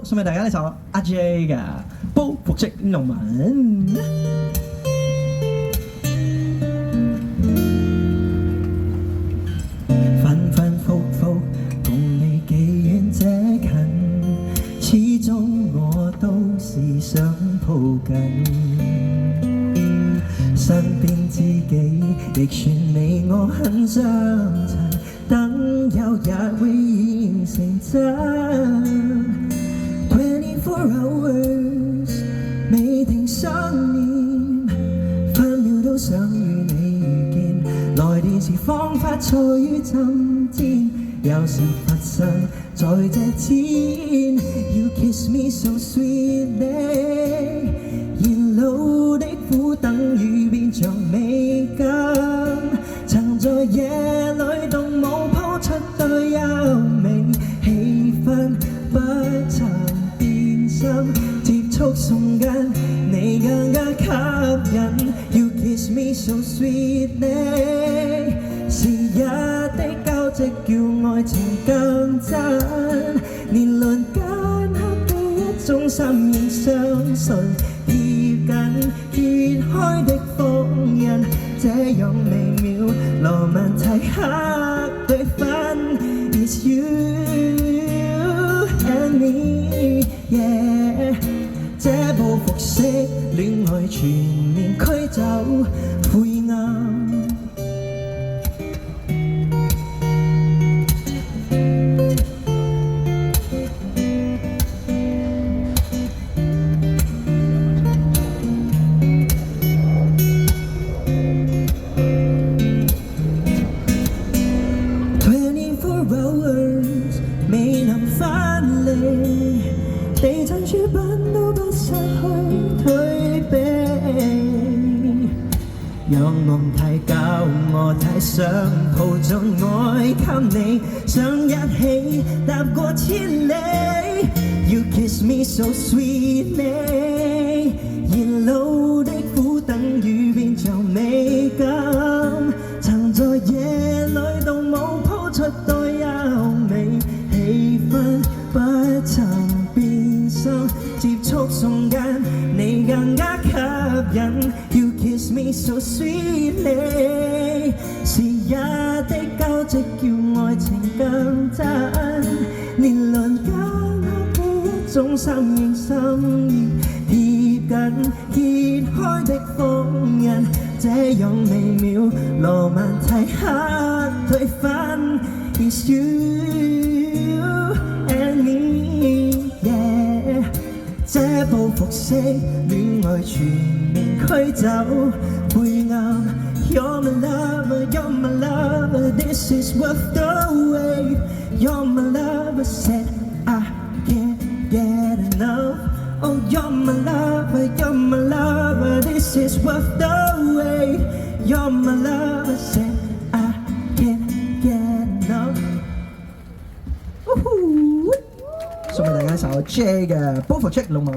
送俾大家呢首阿 J 嘅《報復式農民》。反反复复共你幾遠這近，始終我都是想抱緊身邊知己，亦算你我很相襯。等有日會現成真，24 hours 未停想念，分秒都想與你遇見。來電時彷彿錯於針尖，有事發生在這天。You kiss me so sweetly， 燃老的苦等於變像美感，曾在夜裏動武鋪出對優美氣氛，不曾變心，接觸瞬間你更加吸引。You kiss me so sweetly， 時日的交織叫愛情更真，年輪間刻嘅一種心意相信，貼緊揭開的封印，這樣微妙羅曼蒂克對分。It's you and me， yeah， 這報復式戀愛全面驅走灰暗。未能翻嚟，地震書本都不失去退避，讓夢太久，我太想抱進愛給你，想一起踏過千里。You kiss me so sweetly， 燃老的苦等於變像美感，曾在夜裏動武鋪出對優美氣氛，不曾變心，接觸瞬間你更加吸引。You kiss me so sweetly， 時日的交織叫愛情更真，年輪間刻嘅一種心應心意，貼緊揭開的封印，這樣微妙羅曼蒂克對分。It's you and me， yeah， 這報復式戀愛全面驅走灰暗。You're my lover， you're my lover， this is worth the wait。 You're my lover， said I can't get enough。 Oh you're my lover， you're my lover， this is worth the wait。 You're my lover， said I can't get enough。送俾大家一首 J 嘅《報復式農民》。